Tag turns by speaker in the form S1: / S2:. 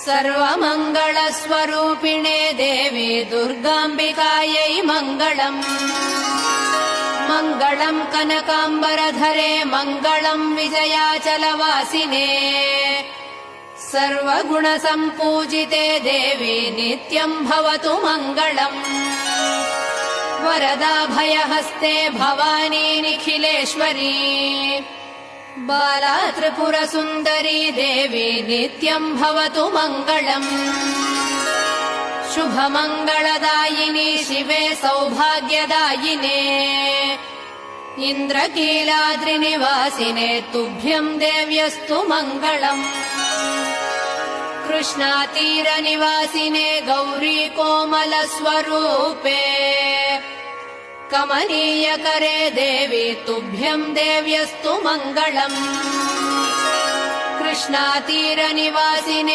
S1: सर्वमङ्गलस्वरूपिणे देवी दुर्गाम्बिकायै मङ्गलम्। मङ्गलम् कनकाम्बरधरे मङ्गलम् विजयाचलवासिने। सर्वगुणसम्पूजिते देवी नित्यम् भवतु मङ्गलम्। वरदाभयहस्ते भवानी निखिलेश्वरी। बाला त्रिपुरसुन्दरी देवी नित्यम् भवतु मङ्गलम्। शुभमङ्गलदायिनी शिवे सौभाग्यदायिने। इन्द्रकीलाद्रिनिवासिने तुभ्यम् देव्यस्तु मङ्गलम्। कृष्णातीरनिवासिने गौरी कोमलस्वरूपे। कमनीयकरे देवी तुभ्यम् देव्यस्तु मङ्गलम्। कृष्णातीरनिवासिने